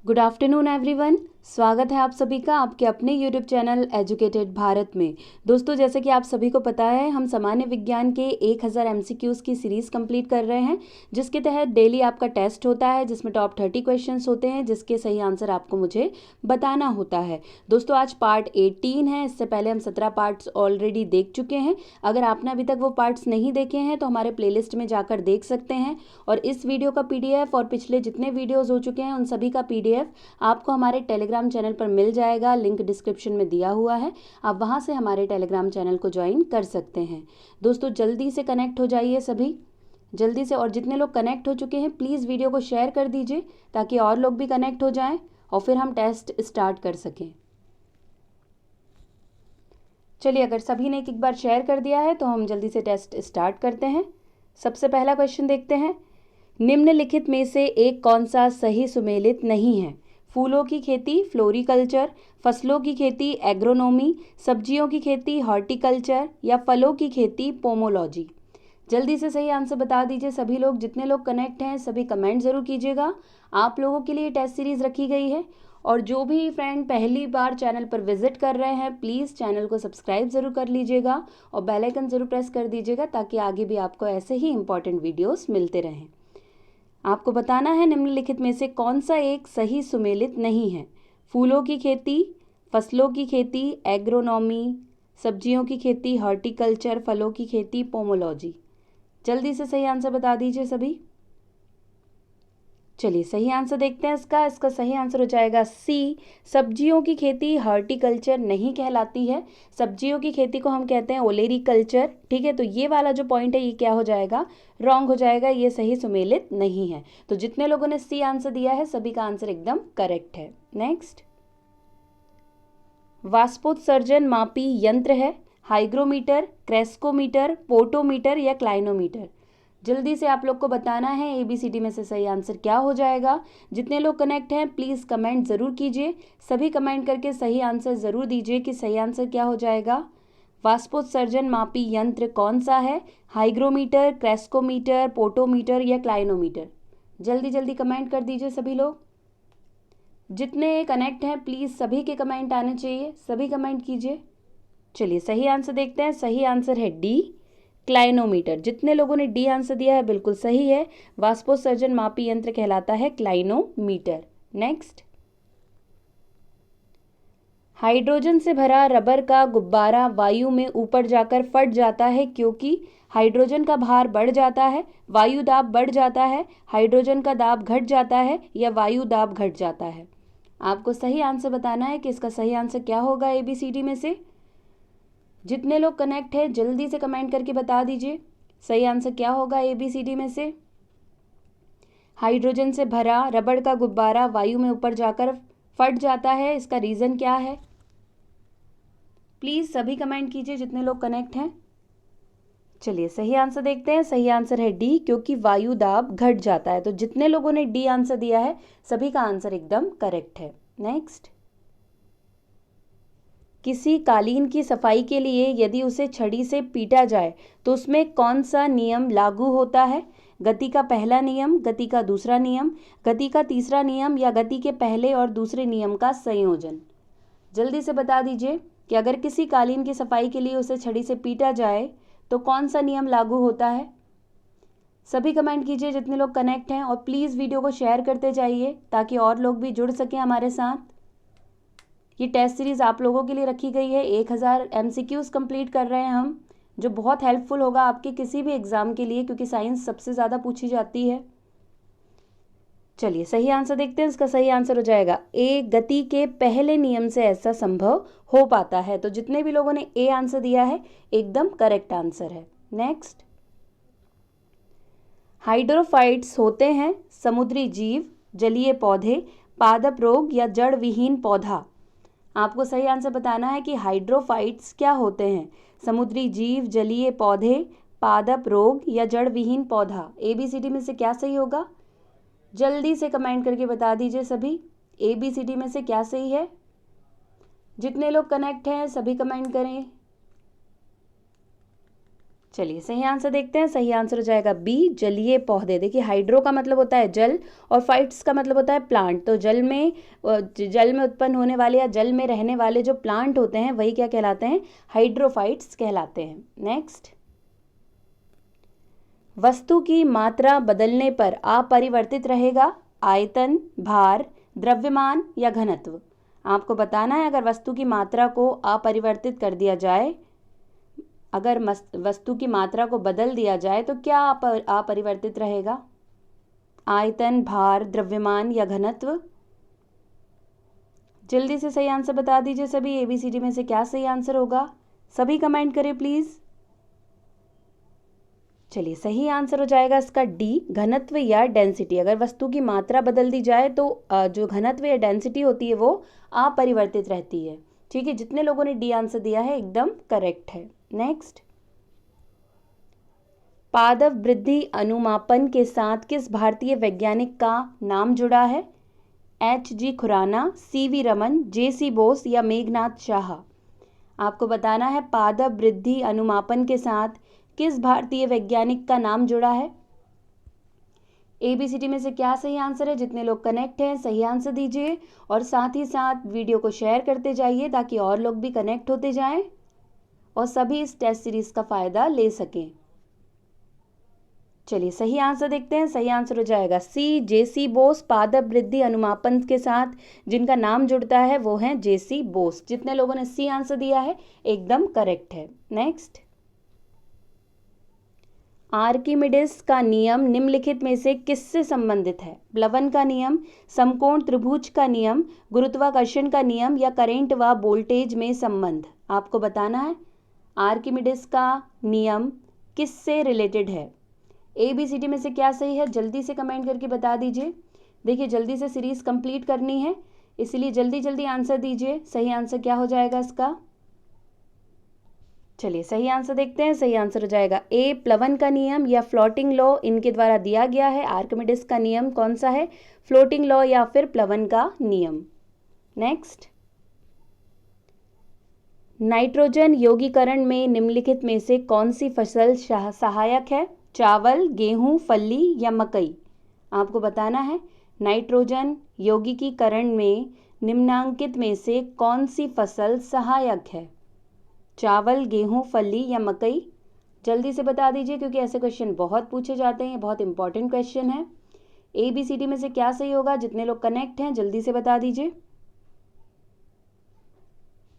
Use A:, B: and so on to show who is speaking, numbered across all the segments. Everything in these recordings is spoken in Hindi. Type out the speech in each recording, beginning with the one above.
A: Good afternoon everyone. स्वागत है आप सभी का आपके अपने यूट्यूब चैनल एजुकेटेड भारत में। दोस्तों, जैसे कि आप सभी को पता है, हम सामान्य विज्ञान के 1000 एमसीक्यूज़ की सीरीज़ कंप्लीट कर रहे हैं, जिसके तहत डेली आपका टेस्ट होता है, जिसमें टॉप 30 क्वेश्चंस होते हैं, जिसके सही आंसर आपको मुझे बताना होता है। दोस्तों, आज पार्ट 18 है। इससे पहले हम 17 पार्ट्स ऑलरेडी देख चुके हैं। अगर आपने अभी तक वो पार्ट्स नहीं देखे हैं तो हमारे प्लेलिस्ट में जाकर देख सकते हैं। और इस वीडियो का PDF और पिछले जितने वीडियोज़ हो चुके हैं उन सभी का PDF आपको हमारे टेलीग्राम चैनल पर मिल जाएगा। लिंक डिस्क्रिप्शन में दिया हुआ है, आप वहां से हमारे टेलीग्राम चैनल को ज्वाइन कर सकते हैं। दोस्तों, जल्दी से कनेक्ट हो जाइए सभी, जल्दी से। और जितने लोग कनेक्ट हो चुके हैं प्लीज़ वीडियो को शेयर कर दीजिए ताकि और लोग भी कनेक्ट हो जाएं और फिर हम टेस्ट स्टार्ट कर सकें। चलिए, अगर सभी ने एक बार शेयर कर दिया है तो हम जल्दी से टेस्ट स्टार्ट करते हैं। सबसे पहला क्वेश्चन देखते हैं। निम्नलिखित में से एक कौन सा सही सुमेलित नहीं है? फूलों की खेती फ्लोरिकल्चर, फसलों की खेती एग्रोनॉमी, सब्जियों की खेती हॉर्टिकल्चर या फलों की खेती पोमोलॉजी। जल्दी से सही आंसर बता दीजिए सभी लोग। जितने लोग कनेक्ट हैं सभी कमेंट ज़रूर कीजिएगा। आप लोगों के लिए टेस्ट सीरीज़ रखी गई है। और जो भी फ्रेंड पहली बार चैनल पर विजिट कर रहे हैं प्लीज़ चैनल को सब्सक्राइब ज़रूर कर लीजिएगा और बेल आइकन ज़रूर प्रेस कर दीजिएगा ताकि आगे भी आपको ऐसे ही इंपॉर्टेंट वीडियोस मिलते रहें। आपको बताना है निम्नलिखित में से कौन सा एक सही सुमेलित नहीं है? फूलों की खेती, फसलों की खेती एग्रोनॉमी, सब्जियों की खेती हॉर्टिकल्चर, फलों की खेती पोमोलॉजी। जल्दी से सही आंसर बता दीजिए सभी। चलिए, सही आंसर देखते हैं इसका सही आंसर हो जाएगा सी। सब्जियों की खेती हॉर्टिकल्चर नहीं कहलाती है। सब्जियों की खेती को हम कहते हैं ओलेरीकल्चर। ठीक है, तो ये वाला जो पॉइंट है ये क्या हो जाएगा? रॉन्ग हो जाएगा, ये सही सुमेलित नहीं है। तो जितने लोगों ने सी आंसर दिया है सभी का आंसर एकदम करेक्ट है। नेक्स्ट, वाष्पोत्सर्जन मापी यंत्र है हाइग्रोमीटर, क्रेस्कोमीटर, पोटोमीटर या क्लाइनोमीटर। जल्दी से आप लोग को बताना है ABCD में से सही आंसर क्या हो जाएगा। जितने लोग कनेक्ट हैं प्लीज़ कमेंट ज़रूर कीजिए। सभी कमेंट करके सही आंसर ज़रूर दीजिए कि सही आंसर क्या हो जाएगा। वाष्पोत्सर्जन मापी यंत्र कौन सा है? हाइग्रोमीटर, क्रेस्कोमीटर, पोटोमीटर या क्लाइनोमीटर। जल्दी जल्दी कमेंट कर दीजिए सभी लोग। जितने कनेक्ट हैं प्लीज़ सभी के कमेंट आने चाहिए, सभी कमेंट कीजिए। चलिए, सही आंसर देखते हैं। सही आंसर है डी, क्लाइनोमीटर। जितने लोगों ने डी आंसर दिया है बिल्कुल सही है। वाष्पोत्सर्जन मापी यंत्र कहलाता है क्लाइनोमीटर। नेक्स्ट, हाइड्रोजन से भरा रबर का गुब्बारा वायु में ऊपर जाकर फट जाता है क्योंकि हाइड्रोजन का भार बढ़ जाता है, वायु दाब बढ़ जाता है, हाइड्रोजन का दाब घट जाता है या वायु दाब घट जाता है। आपको सही आंसर बताना है कि इसका सही आंसर क्या होगा ABCD में से। जितने लोग कनेक्ट हैं जल्दी से कमेंट करके बता दीजिए सही आंसर क्या होगा ABCD में से। हाइड्रोजन से भरा रबड़ का गुब्बारा वायु में ऊपर जाकर फट जाता है, इसका रीज़न क्या है? प्लीज़ सभी कमेंट कीजिए जितने लोग कनेक्ट हैं। चलिए, सही आंसर देखते हैं। सही आंसर है डी, क्योंकि वायु दाब घट जाता है। तो जितने लोगों ने डी आंसर दिया है सभी का आंसर एकदम करेक्ट है। नेक्स्ट, किसी कालीन की सफाई के लिए यदि उसे छड़ी से पीटा जाए तो उसमें कौन सा नियम लागू होता है? गति का पहला नियम, गति का दूसरा नियम, गति का तीसरा नियम या गति के पहले और दूसरे नियम का संयोजन। जल्दी से बता दीजिए कि अगर किसी कालीन की सफाई के लिए उसे छड़ी से पीटा जाए तो कौन सा नियम लागू होता है? सभी कमेंट कीजिए जितने लोग कनेक्ट हैं और प्लीज़ वीडियो को शेयर करते जाइए ताकि और लोग भी जुड़ सकें हमारे साथ। ये टेस्ट सीरीज़ आप लोगों के लिए रखी गई है। 1000 MCQs कंप्लीट कर रहे हैं हम, जो बहुत हेल्पफुल होगा आपके किसी भी एग्ज़ाम के लिए, क्योंकि साइंस सबसे ज़्यादा पूछी जाती है। चलिए, सही आंसर देखते हैं। इसका सही आंसर हो जाएगा ए, गति के पहले नियम से ऐसा संभव हो पाता है। तो जितने भी लोगों ने ए आंसर दिया है एकदम करेक्ट आंसर है। नेक्स्ट, हाइड्रोफाइट्स होते हैं समुद्री जीव, जलीय पौधे, पादप रोग या जड़ विहीन पौधा। आपको सही आंसर बताना है कि हाइड्रोफाइट्स क्या होते हैं? समुद्री जीव, जलीय पौधे, पादप रोग या जड़ विहीन पौधा। ABCD में से क्या सही होगा? जल्दी से कमेंट करके बता दीजिए सभी ABCD में से क्या सही है। जितने लोग कनेक्ट हैं सभी कमेंट करें। चलिए सही आंसर देखते हैं। सही आंसर हो जाएगा बी, जलीय पौधे। देखिए हाइड्रो का मतलब होता है जल और फाइट्स का मतलब होता है प्लांट। तो जल में उत्पन्न होने वाले या जल में रहने वाले जो प्लांट होते हैं वही क्या कहलाते हैं? हाइड्रोफाइट्स कहलाते हैं। नेक्स्ट, वस्तु की मात्रा बदलने पर अपरिवर्तित रहेगा आयतन, भार, द्रव्यमान या घनत्व। आपको बताना है अगर वस्तु की मात्रा को अपरिवर्तित कर दिया जाए, अगर वस्तु की मात्रा को बदल दिया जाए तो क्या अपरिवर्तित रहेगा? आयतन, भार, द्रव्यमान या घनत्व। जल्दी से सही आंसर बता दीजिए सभी। ABCD में से क्या सही आंसर होगा? सभी कमेंट करें प्लीज। चलिए सही आंसर हो जाएगा इसका डी, घनत्व या डेंसिटी। अगर वस्तु की मात्रा बदल दी जाए तो जो घनत्व या डेंसिटी होती है वो अपरिवर्तित रहती है। ठीक है, जितने लोगों ने डी आंसर दिया है एकदम करेक्ट है। नेक्स्ट, पादप वृद्धि अनुमापन के साथ किस भारतीय वैज्ञानिक का नाम जुड़ा है? HG Khurana, CV Raman, JC Bose या मेघनाथ शाह। आपको बताना है पादप वृद्धि अनुमापन के साथ किस भारतीय वैज्ञानिक का नाम जुड़ा है? ABCD में से क्या सही आंसर है? जितने लोग कनेक्ट हैं सही आंसर दीजिए और साथ ही साथ वीडियो को शेयर करते जाइए ताकि और लोग भी कनेक्ट होते जाएं और सभी इस टेस्ट सीरीज का फायदा ले सकें। चलिए सही आंसर देखते हैं। सही आंसर हो जाएगा C, JC बोस। पादप वृद्धि अनुमापन के साथ जिनका नाम जुड़ता है वो है JC बोस। जितने लोगों ने C आंसर दिया है एकदम करेक्ट है। नेक्स्ट, आर्किमिडीज का नियम निम्नलिखित में से किससे संबंधित है? प्लवन का नियम, समकोण त्रिभुज का नियम, गुरुत्वाकर्षण का नियम या करंट व वोल्टेज में संबंध। आपको बताना है आर्किमिडीज का नियम किससे रिलेटेड है? ABCD में से क्या सही है? जल्दी से कमेंट करके बता दीजिए। देखिए जल्दी से सीरीज कंप्लीट करनी है इसलिए जल्दी जल्दी आंसर दीजिए। सही आंसर क्या हो जाएगा इसका? चलिए सही आंसर देखते हैं। सही आंसर हो जाएगा A, प्लवन का नियम या फ्लोटिंग लॉ इनके द्वारा दिया गया है। आर्किमिडीज का नियम कौन सा है? फ्लोटिंग लॉ या फिर प्लवन का नियम। नेक्स्ट, नाइट्रोजन यौगीकरण में निम्नलिखित में से कौन सी फसल सहायक है? चावल, गेहूं, फली या मकई। आपको बताना है नाइट्रोजन यौगिकीकरण में निम्नांकित में से कौन सी फसल सहायक है? चावल, गेहूं, फली या मकई। जल्दी से बता दीजिए क्योंकि ऐसे क्वेश्चन बहुत पूछे जाते हैं, बहुत इंपॉर्टेंट क्वेश्चन है। ABCD में से क्या सही होगा? जितने लोग कनेक्ट हैं जल्दी से बता दीजिए।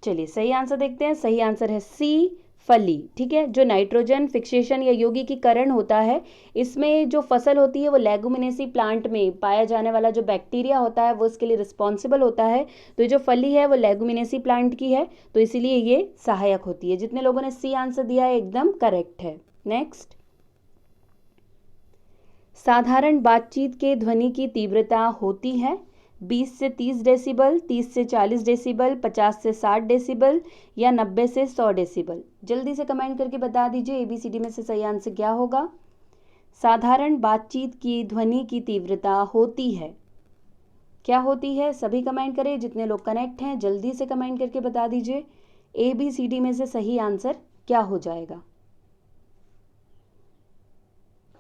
A: चलिए सही आंसर देखते हैं। सही आंसर है C, फली। ठीक है, जो नाइट्रोजन फिक्सेशन या यौगिकीकरण होता है इसमें जो फसल होती है वो लेगुमिनेसी प्लांट में पाया जाने वाला जो बैक्टीरिया होता है वो इसके लिए रिस्पॉन्सिबल होता है। तो ये जो फली है वो लेगुमिनेसी प्लांट की है तो इसीलिए ये सहायक होती है। जितने लोगों ने C आंसर दिया है एकदम करेक्ट है। नेक्स्ट, साधारण बातचीत के ध्वनि की तीव्रता होती है 20 से 30 डेसिबल, 30 से 40 डेसिबल, 50 से 60 डेसिबल या 90 से 100 डेसिबल। जल्दी से कमेंट करके बता दीजिए ABCD में से सही आंसर क्या होगा? साधारण बातचीत की ध्वनि की तीव्रता होती है, क्या होती है? सभी कमेंट करें। जितने लोग कनेक्ट हैं जल्दी से कमेंट करके बता दीजिए ABCD में से सही आंसर क्या हो जाएगा?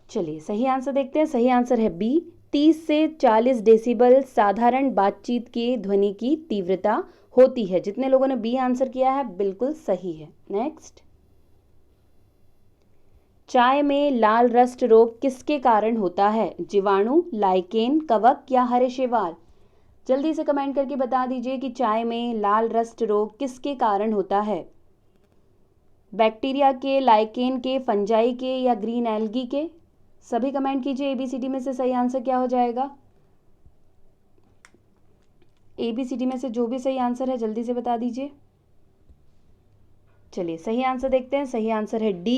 A: चलिए सही आंसर देखते हैं। सही आंसर है B, 30 से 40 डेसिबल साधारण बातचीत की ध्वनि की तीव्रता होती है। जितने लोगों ने B आंसर किया है बिल्कुल सही है। नेक्स्ट, चाय में लाल रस्ट रोग किसके कारण होता है? जीवाणु, लाइकेन, कवक या हरे शैवाल। जल्दी से कमेंट करके बता दीजिए कि चाय में लाल रस्ट रोग किसके कारण होता है? बैक्टीरिया के, लाइकेन के, फंजाई के या ग्रीन एल्गी के। सभी कमेंट कीजिए ABCD में से सही आंसर क्या हो जाएगा? ABCD में से जो भी सही आंसर है जल्दी से बता दीजिए। चलिए सही आंसर देखते हैं। सही आंसर है D,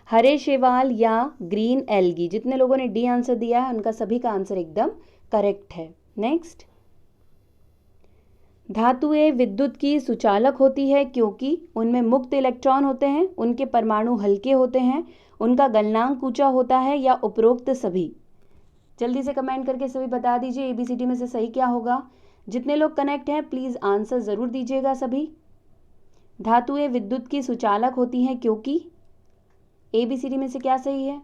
A: हरे शैवाल या ग्रीन एल्गी। जितने लोगों ने D आंसर दिया है उनका सभी का आंसर एकदम करेक्ट है। नेक्स्ट, धातुएं विद्युत की सुचालक होती है क्योंकि उनमें मुक्त इलेक्ट्रॉन होते हैं, उनके परमाणु हल्के होते हैं, उनका गलनांक ऊंचा होता है या उपरोक्त सभी। जल्दी से कमेंट करके सभी बता दीजिए ABCD में से सही क्या होगा? जितने लोग कनेक्ट हैं प्लीज आंसर जरूर दीजिएगा सभी। धातुएं विद्युत की सुचालक होती हैं क्योंकि ABCD में से क्या सही है?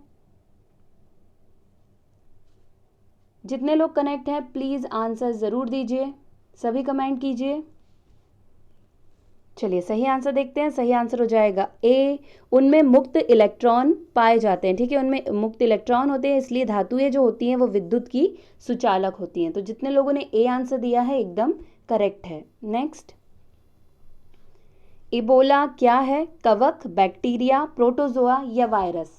A: जितने लोग कनेक्ट हैं प्लीज़ आंसर ज़रूर दीजिए, सभी कमेंट कीजिए। चलिए सही आंसर देखते हैं। सही आंसर हो जाएगा ए, उनमें मुक्त इलेक्ट्रॉन पाए जाते हैं। ठीक है, उनमें मुक्त इलेक्ट्रॉन होते हैं, इसलिए धातुएं जो होती हैं वो विद्युत की सुचालक होती हैं। तो जितने लोगों ने ए आंसर दिया है एकदम करेक्ट है। नेक्स्ट, इबोला क्या है? कवक, बैक्टीरिया, प्रोटोजोआ या वायरस?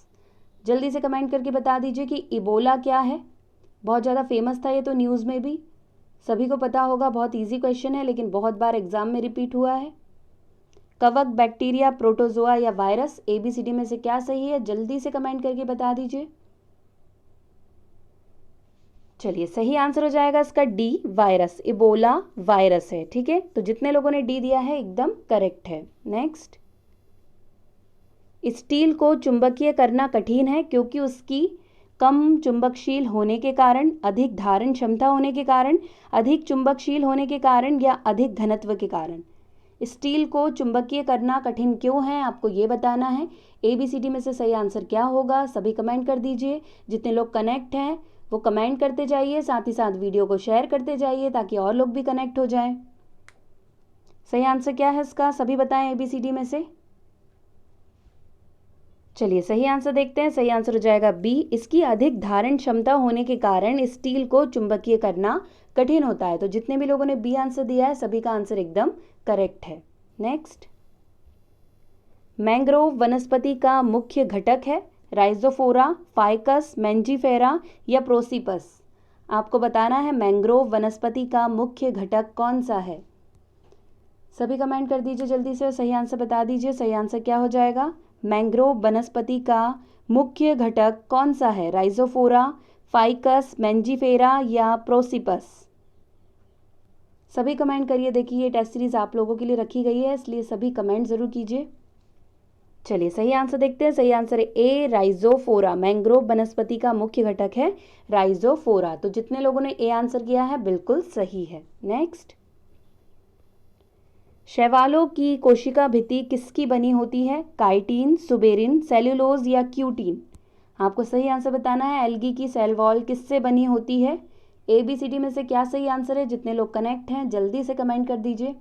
A: जल्दी से कमेंट करके बता दीजिए कि इबोला क्या है। बहुत ज़्यादा फेमस था ये तो, न्यूज़ में भी सभी को पता होगा। बहुत इजी क्वेश्चन है लेकिन बहुत बार एग्जाम में रिपीट हुआ है। कवक, बैक्टीरिया, प्रोटोजोआ या वायरस, ABCD में से क्या सही है? जल्दी से कमेंट करके बता दीजिए। चलिए सही आंसर हो जाएगा इसका डी, वायरस। इबोला वायरस है। ठीक है, तो जितने लोगों ने डी दिया है एकदम करेक्ट है। नेक्स्ट, स्टील को चुंबकीय करना कठिन है क्योंकि उसकी कम चुंबकशील होने के कारण, अधिक धारण क्षमता होने के कारण, अधिक चुंबकशील होने के कारण या अधिक घनत्व के कारण। स्टील को चुंबकीय करना कठिन क्यों है, आपको ये बताना है। ABCD में से सही आंसर क्या होगा? सभी कमेंट कर दीजिए। जितने लोग कनेक्ट हैं वो कमेंट करते जाइए, साथ ही साथ वीडियो को शेयर करते जाइए ताकि और लोग भी कनेक्ट हो जाएं। सही आंसर क्या है इसका? सभी बताएं ABCD में से। चलिए सही आंसर देखते हैं। सही आंसर हो जाएगा बी, इसकी अधिक धारण क्षमता होने के कारण स्टील को चुंबकीय करना कठिन होता है। तो जितने भी लोगों ने बी आंसर दिया है सभी का आंसर एकदम करेक्ट है। नेक्स्ट, मैंग्रोव वनस्पति का मुख्य घटक है? राइजोफोरा, फाइकस, मैंजीफेरा या प्रोसिपस? आपको बताना है मैंग्रोव वनस्पति का मुख्य घटक कौन सा है। सभी कमेंट कर दीजिए जल्दी से, सही आंसर बता दीजिए। सही आंसर क्या हो जाएगा? मैंग्रोव वनस्पति का मुख्य घटक कौन सा है? राइजोफोरा, फाइकस, मैंजीफेरा या प्रोसिपस? सभी कमेंट करिए। देखिए ये टेस्ट सीरीज आप लोगों के लिए रखी गई है, इसलिए सभी कमेंट जरूर कीजिए। चलिए सही आंसर देखते हैं। सही आंसर है ए, राइजोफोरा। मैंग्रोव वनस्पति का मुख्य घटक है राइजोफोरा। तो जितने लोगों ने ए आंसर किया है बिल्कुल सही है। नेक्स्ट, शैवालों की कोशिका भित्ति किसकी बनी होती है? काइटिन, सुबेरिन, सेल्यूलोज या क्यूटीन? आपको सही आंसर बताना है। एल्गी की सेल वॉल किससे बनी होती है? ABCD में से क्या सही आंसर है? जितने लोग कनेक्ट हैं जल्दी से कमेंट कर दीजिए।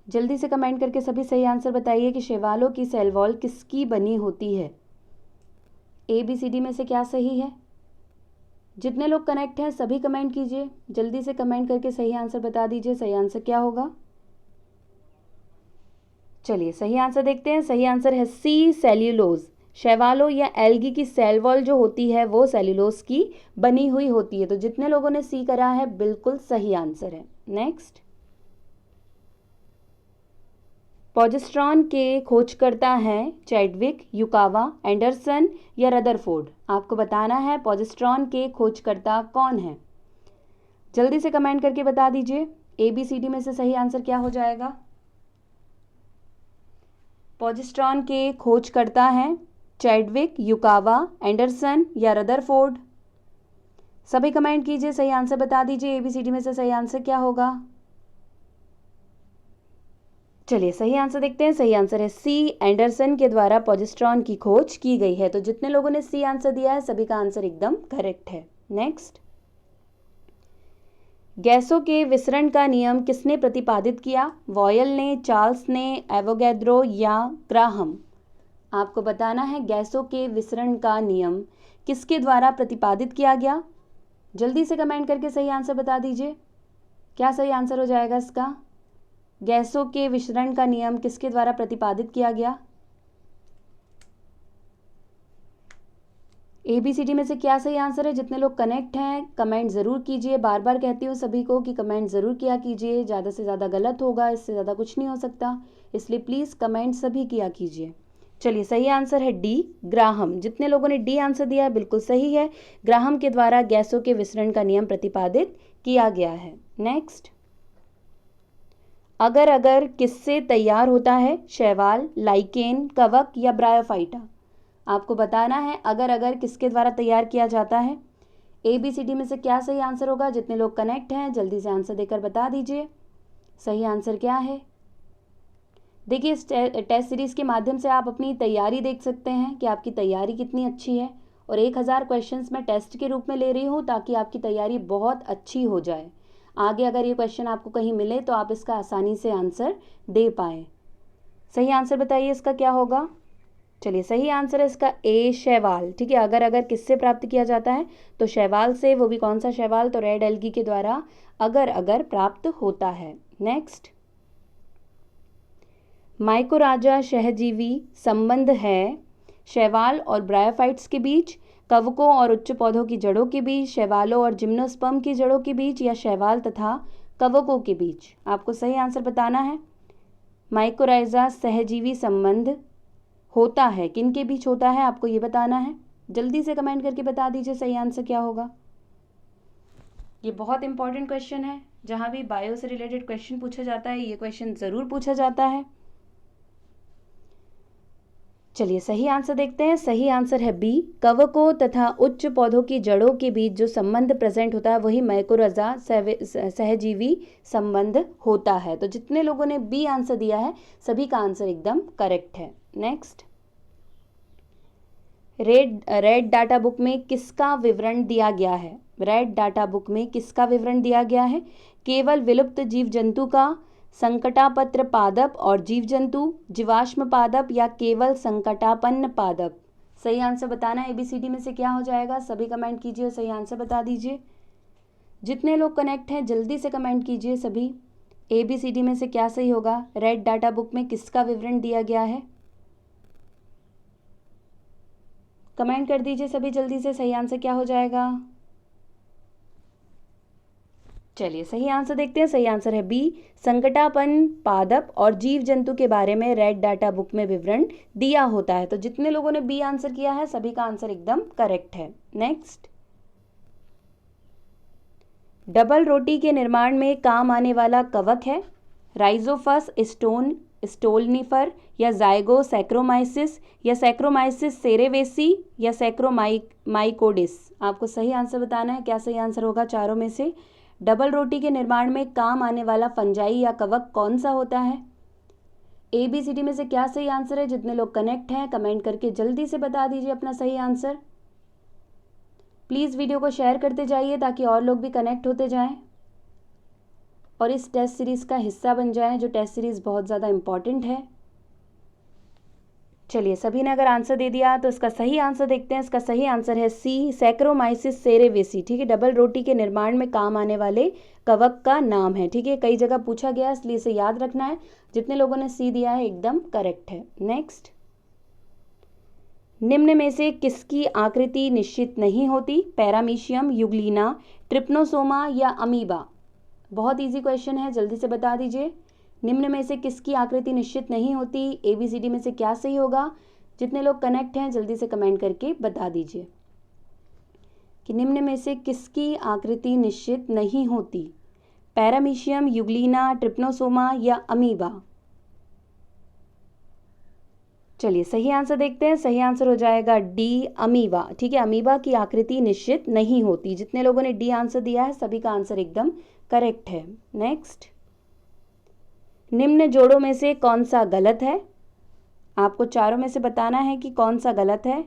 A: जल्दी से कमेंट करके सभी सही आंसर बताइए कि शैवालों की सेल वॉल किसकी बनी होती है। ABCD में से क्या सही है? जितने लोग कनेक्ट हैं सभी कमेंट कीजिए। जल्दी से कमेंट करके सही आंसर बता दीजिए। सही आंसर क्या होगा? चलिए सही आंसर देखते हैं। सही आंसर है सी, सेल्यूलोज। शैवालों या एल्गी की सेल वॉल जो होती है वो सेल्यूलोज की बनी हुई होती है। तो जितने लोगों ने सी करा है बिल्कुल सही आंसर है। नेक्स्ट, प्रोजेस्टेरॉन के खोजकर्ता हैं चैडविक, युकावा, एंडरसन या रदरफोर्ड? आपको बताना है प्रोजेस्टेरॉन के खोजकर्ता कौन है। जल्दी से कमेंट करके बता दीजिए। ABCD में से सही आंसर क्या हो जाएगा? प्रोजेस्टेरॉन के खोजकर्ता हैं चैडविक, युकावा, एंडरसन या रदरफोर्ड? सभी कमेंट कीजिए, सही आंसर बता दीजिए। ABCD में से सही आंसर क्या होगा? चलिए सही आंसर देखते हैं। सही आंसर है सी, एंडरसन के द्वारा प्रोजेस्टेरॉन की खोज की गई है। तो जितने लोगों ने सी आंसर दिया है सभी का आंसर एकदम करेक्ट है। नेक्स्ट, गैसों के विसरण का नियम किसने प्रतिपादित किया? वॉयल ने, चार्ल्स ने, एवोगैड्रो या ग्राहम? आपको बताना है गैसों के विसरण का नियम किसके द्वारा प्रतिपादित किया गया। जल्दी से कमेंट करके सही आंसर बता दीजिए। क्या सही आंसर हो जाएगा इसका? गैसों के विसरण का नियम किसके द्वारा प्रतिपादित किया गया? ABCD में से क्या सही आंसर है? जितने लोग कनेक्ट हैं कमेंट ज़रूर कीजिए। बार बार कहती हूँ सभी को कि कमेंट ज़रूर किया कीजिए, ज़्यादा से ज़्यादा गलत होगा, इससे ज़्यादा कुछ नहीं हो सकता, इसलिए प्लीज़ कमेंट सभी किया कीजिए। चलिए सही आंसर है डी, ग्राहम। जितने लोगों ने डी आंसर दिया है बिल्कुल सही है। ग्राहम के द्वारा गैसों के विसरण का नियम प्रतिपादित किया गया है। नेक्स्ट, अगर अगर किससे तैयार होता है? शैवाल, लाइकेन, कवक या ब्रायोफाइटा? आपको बताना है अगर अगर किसके द्वारा तैयार किया जाता है। ABCD में से क्या सही आंसर होगा? जितने लोग कनेक्ट हैं जल्दी से आंसर देकर बता दीजिए। सही आंसर क्या है? देखिए, इस टेस्ट सीरीज़ के माध्यम से आप अपनी तैयारी देख सकते हैं कि आपकी तैयारी कितनी अच्छी है। और 1000 क्वेश्चंस मैं टेस्ट के रूप में ले रही हूँ ताकि आपकी तैयारी बहुत अच्छी हो जाए। आगे अगर ये क्वेश्चन आपको कहीं मिले तो आप इसका आसानी से आंसर दे पाएँ। सही आंसर बताइए इसका क्या होगा। चलिए, सही आंसर है इसका ए, शैवाल। ठीक है, अगर किससे प्राप्त किया जाता है तो शैवाल से, वो भी कौन सा शैवाल, तो रेड एल्गी के द्वारा अगर प्राप्त होता है। नेक्स्ट, माइकोराजा सहजीवी संबंध है शैवाल और ब्रायोफाइट्स के बीच, कवकों और उच्च पौधों की जड़ों के बीच, शैवालों और जिम्नोस्पर्म की जड़ों के बीच, या शैवाल तथा कवकों के बीच। आपको सही आंसर बताना है। माइकोराजा सहजीवी संबंध होता है किन के बीच होता है, आपको ये बताना है। जल्दी से कमेंट करके बता दीजिए सही आंसर क्या होगा। ये बहुत इंपॉर्टेंट क्वेश्चन है। जहाँ भी बायो से रिलेटेड क्वेश्चन पूछा जाता है ये क्वेश्चन ज़रूर पूछा जाता है। चलिए, सही आंसर देखते हैं। सही आंसर है बी, कवकों तथा उच्च पौधों की जड़ों के बीच जो संबंध प्रेजेंट होता है वही माइकोराजा सहजीवी संबंध होता है। तो जितने लोगों ने बी आंसर दिया है सभी का आंसर एकदम करेक्ट है। नेक्स्ट, रेड डाटा बुक में किसका विवरण दिया गया है। रेड डाटा बुक में किसका विवरण दिया गया है। केवल विलुप्त जीव जंतु का, संकटापत्र पादप और जीव जंतु, जीवाश्म पादप, या केवल संकटापन्न पादप। सही आंसर बताना है। ABCD में से क्या हो जाएगा, सभी कमेंट कीजिए और सही आंसर बता दीजिए। जितने लोग कनेक्ट हैं जल्दी से कमेंट कीजिए सभी। ABCD में से क्या सही होगा। रेड डाटा बुक में किसका विवरण दिया गया है, कमेंट कर दीजिए सभी जल्दी से। सही आंसर क्या हो जाएगा। चलिए, सही आंसर देखते हैं। सही आंसर है बी, संकटापन्न पादप और जीव जंतु के बारे में रेड डाटा बुक में विवरण दिया होता है। तो जितने लोगों ने बी आंसर किया है सभी का आंसर एकदम करेक्ट है। नेक्स्ट, डबल रोटी के निर्माण में काम आने वाला कवक है राइजोफस स्टोलनिफर, या जाइगो सैक्रोमाइसिस, या सैक्रोमाइसिस सेरेवेसी, या सैक्रोमाइकोडिस। आपको सही आंसर बताना है। क्या सही आंसर होगा चारों में से। डबल रोटी के निर्माण में काम आने वाला फंजाई या कवक कौन सा होता है। ABCD में से क्या सही आंसर है। जितने लोग कनेक्ट हैं कमेंट करके जल्दी से बता दीजिए अपना सही आंसर। प्लीज़ वीडियो को शेयर करते जाइए ताकि और लोग भी कनेक्ट होते जाएं और इस टेस्ट सीरीज़ का हिस्सा बन जाएं, जो टेस्ट सीरीज़ बहुत ज़्यादा इम्पॉर्टेंट है। चलिए, सभी ने अगर आंसर दे दिया तो इसका सही आंसर देखते हैं। इसका सही आंसर है सी, सैक्रोमाइसिस सेरेवेसी। ठीक है, डबल रोटी के निर्माण में काम आने वाले कवक का नाम है। ठीक है, कई जगह पूछा गया इसलिए इसे याद रखना है। जितने लोगों ने सी दिया है एकदम करेक्ट है। नेक्स्ट, निम्न में से किसकी आकृति निश्चित नहीं होती। पैरामीशियम, युग्लिना, ट्रिप्नोसोमा, या अमीबा। बहुत इजी क्वेश्चन है, जल्दी से बता दीजिए। निम्न में से किसकी आकृति निश्चित नहीं होती। ABCD में से क्या सही होगा। जितने लोग कनेक्ट हैं जल्दी से कमेंट करके बता दीजिए कि निम्न में से किसकी आकृति निश्चित नहीं होती। पैरामीशियम, युग्लिना, ट्रिप्नोसोमा, या अमीबा। चलिए, सही आंसर देखते हैं। सही आंसर हो जाएगा डी, अमीबा। ठीक है, अमीबा की आकृति निश्चित नहीं होती। जितने लोगों ने डी आंसर दिया है सभी का आंसर एकदम करेक्ट है। नेक्स्ट, निम्न जोड़ों में से कौन सा गलत है। आपको चारों में से बताना है कि कौन सा गलत है।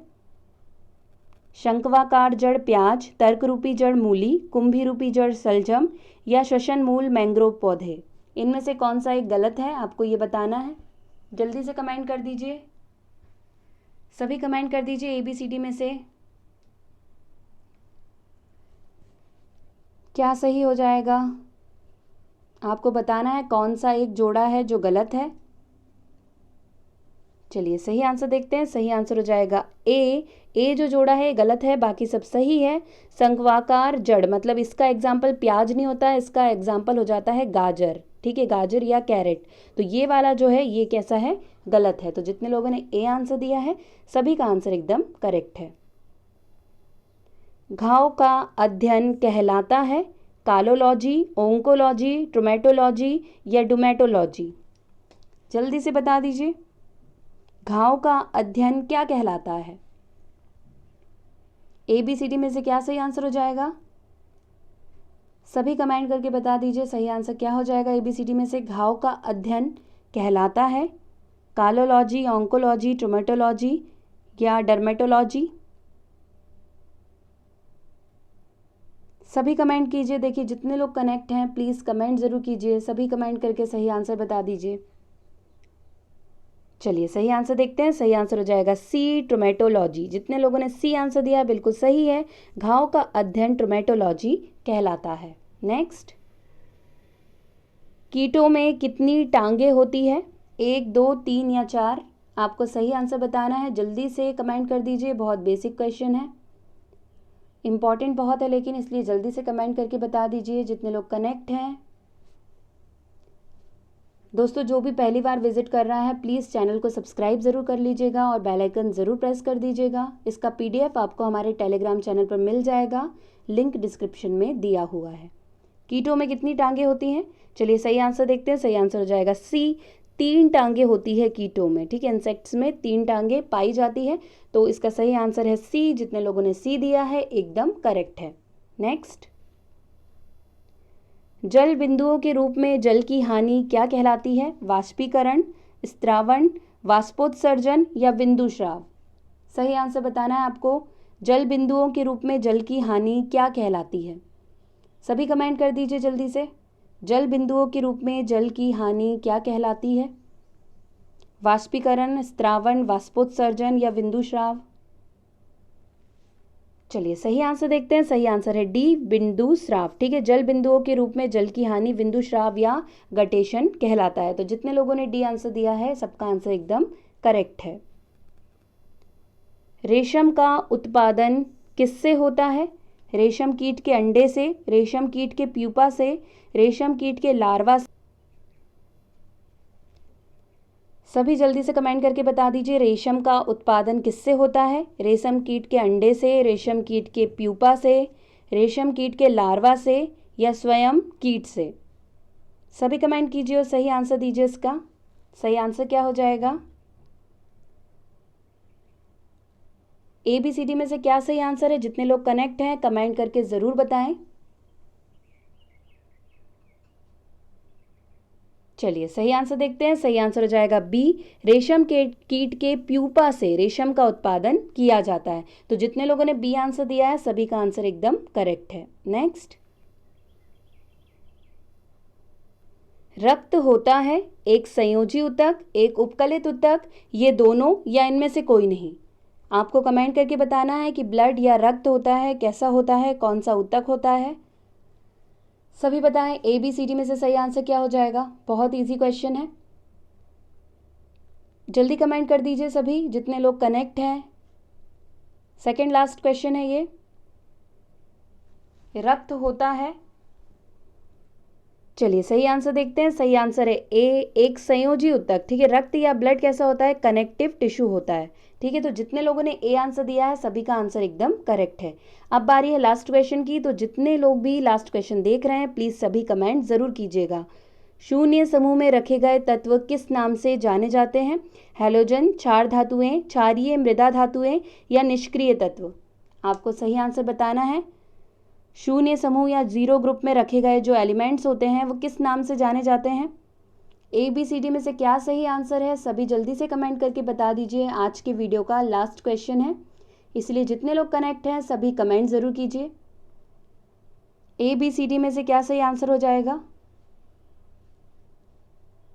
A: शंक्वाकार जड़ प्याज, तर्क रूपी जड़ मूली, कुंभी रूपी जड़ सलजम, या श्वसन मूल मैंग्रोव पौधे। इनमें से कौन सा एक गलत है आपको ये बताना है। जल्दी से कमेंट कर दीजिए सभी, कमेंट कर दीजिए ABCD में से क्या सही हो जाएगा। आपको बताना है कौन सा एक जोड़ा है जो गलत है। चलिए, सही आंसर देखते हैं। सही आंसर हो जाएगा ए जो जोड़ा है गलत है, बाकी सब सही है। शंक्वाकार जड़ मतलब इसका एग्जाम्पल प्याज नहीं होता है, इसका एग्जाम्पल हो जाता है गाजर। ठीक है, गाजर या कैरेट। तो ये वाला जो है ये कैसा है, गलत है। तो जितने लोगों ने ए आंसर दिया है सभी का आंसर एकदम करेक्ट है। घाव का अध्ययन कहलाता है कालोलॉजी, ओंकोलॉजी, ट्रोमेटोलॉजी, या डुमेटोलॉजी। जल्दी से बता दीजिए घाव का अध्ययन क्या कहलाता है। ABCD में से क्या सही आंसर हो जाएगा। सभी कमेंट करके बता दीजिए सही आंसर क्या हो जाएगा। ABCD में से घाव का अध्ययन कहलाता है कालोलॉजी, ऑन्कोलॉजी, ट्रोमेटोलॉजी या डर्मेटोलॉजी? सभी कमेंट कीजिए। देखिए जितने लोग कनेक्ट हैं प्लीज़ कमेंट ज़रूर कीजिए, सभी कमेंट करके सही आंसर बता दीजिए। चलिए सही आंसर देखते हैं। सही आंसर हो जाएगा सी, ट्रोमेटोलॉजी। जितने लोगों ने सी आंसर दिया है बिल्कुल सही है। घाव का अध्ययन ट्रोमेटोलॉजी कहलाता है। नेक्स्ट, कीटों में कितनी टांगे होती है? 1, 2, 3 या 4? आपको सही आंसर बताना है, जल्दी से कमेंट कर दीजिए। बहुत बेसिक क्वेश्चन है, इंपॉर्टेंट बहुत है लेकिन, इसलिए जल्दी से कमेंट करके बता दीजिए जितने लोग कनेक्ट हैं। दोस्तों जो भी पहली बार विजिट कर रहा है प्लीज़ चैनल को सब्सक्राइब ज़रूर कर लीजिएगा और बेल आइकन ज़रूर प्रेस कर दीजिएगा। इसका PDF आपको हमारे टेलीग्राम चैनल पर मिल जाएगा, लिंक डिस्क्रिप्शन में दिया हुआ है। कीटों में कितनी टांगे होती हैं? चलिए सही आंसर देखते हैं। सही आंसर हो जाएगा सी, 3 टांगे होती है कीटों में। ठीक है, इंसेक्ट्स में 3 टांगे पाई जाती है, तो इसका सही आंसर है सी। जितने लोगों ने सी दिया है एकदम करेक्ट है। नेक्स्ट, जल बिंदुओं के रूप में जल की हानि क्या कहलाती है? वाष्पीकरण, स्त्रावण, वाष्पोत्सर्जन या बिंदुस्राव? सही आंसर बताना है आपको। जल बिंदुओं के रूप में जल की हानि क्या कहलाती है? सभी कमेंट कर दीजिए जल्दी से। जल बिंदुओं के रूप में जल की हानि क्या कहलाती है? वाष्पीकरण, स्त्रावण, वाष्पोत्सर्जन या बिंदुस्राव? चलिए सही आंसर देखते हैं। सही आंसर है डी, बिंदुस्राव। ठीक है, जल बिंदुओं के रूप में जल की हानि बिंदुस्राव या गटेशन कहलाता है। तो जितने लोगों ने डी आंसर दिया है सबका आंसर एकदम करेक्ट है। रेशम का उत्पादन किससे होता है? रेशम कीट के अंडे से, रेशम कीट के प्यूपा से, रेशम कीट के लार्वा से? सभी जल्दी से कमेंट करके बता दीजिए रेशम का उत्पादन किससे होता है? रेशम कीट के अंडे से, रेशम कीट के प्यूपा से, रेशम कीट के लार्वा से या स्वयं कीट से? सभी कमेंट कीजिए और सही आंसर दीजिए। इसका सही आंसर क्या हो जाएगा? ABCD में से क्या सही आंसर है? जितने लोग कनेक्ट हैं कमेंट करके ज़रूर बताएं। चलिए सही आंसर देखते हैं। सही आंसर हो जाएगा बी, रेशम के कीट के प्यूपा से रेशम का उत्पादन किया जाता है। तो जितने लोगों ने बी आंसर दिया है सभी का आंसर एकदम करेक्ट है। नेक्स्ट, रक्त होता है एक संयोजी ऊतक, एक उपकलित ऊतक, ये दोनों या इनमें से कोई नहीं? आपको कमेंट करके बताना है कि ब्लड या रक्त होता है, कैसा होता है, कौन सा ऊतक होता है? सभी बताएं ABCD में से सही आंसर क्या हो जाएगा? बहुत इजी क्वेश्चन है, जल्दी कमेंट कर दीजिए सभी जितने लोग कनेक्ट हैं। सेकंड लास्ट क्वेश्चन है ये, रक्त होता है। चलिए सही आंसर देखते हैं। सही आंसर है ए, एक संयोजी ऊतक। ठीक है, रक्त या ब्लड कैसा होता है? कनेक्टिव टिश्यू होता है। ठीक है, तो जितने लोगों ने ए आंसर दिया है सभी का आंसर एकदम करेक्ट है। अब बारी है लास्ट क्वेश्चन की, तो जितने लोग भी लास्ट क्वेश्चन देख रहे हैं प्लीज़ सभी कमेंट ज़रूर कीजिएगा। शून्य समूह में रखे गए तत्व किस नाम से जाने जाते हैं? हैलोजन, क्षार धातुएं, क्षारीय मृदा धातुएं या निष्क्रिय तत्व? आपको सही आंसर बताना है। शून्य समूह या जीरो ग्रुप में रखे गए जो एलिमेंट्स होते हैं वो किस नाम से जाने जाते हैं? ABCD में से क्या सही आंसर है? सभी जल्दी से कमेंट करके बता दीजिए। आज के वीडियो का लास्ट क्वेश्चन है, इसलिए जितने लोग कनेक्ट हैं सभी कमेंट ज़रूर कीजिए। ABCD में से क्या सही आंसर हो जाएगा?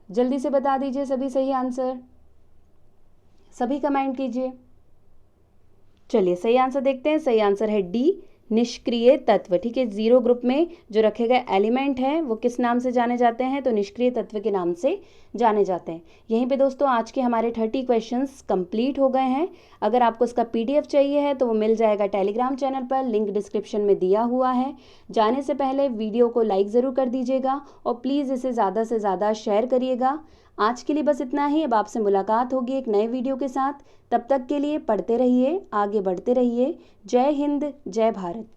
A: जल्दी से बता दीजिए सभी सही आंसर, सभी कमेंट कीजिए। चलिए सही आंसर देखते हैं। सही आंसर है डी, निष्क्रिय तत्व। ठीक है, जीरो ग्रुप में जो रखे गए एलिमेंट हैं वो किस नाम से जाने जाते हैं? तो निष्क्रिय तत्व के नाम से जाने जाते हैं। यहीं पे दोस्तों आज के हमारे 30 क्वेश्चंस कंप्लीट हो गए हैं। अगर आपको इसका PDF चाहिए है तो वो मिल जाएगा टेलीग्राम चैनल पर, लिंक डिस्क्रिप्शन में दिया हुआ है। जाने से पहले वीडियो को लाइक ज़रूर कर दीजिएगा और प्लीज़ इसे ज़्यादा से ज़्यादा शेयर करिएगा। आज के लिए बस इतना ही। अब आपसे मुलाकात होगी एक नए वीडियो के साथ। तब तक के लिए पढ़ते रहिए, आगे बढ़ते रहिए। जय हिंद, जय भारत।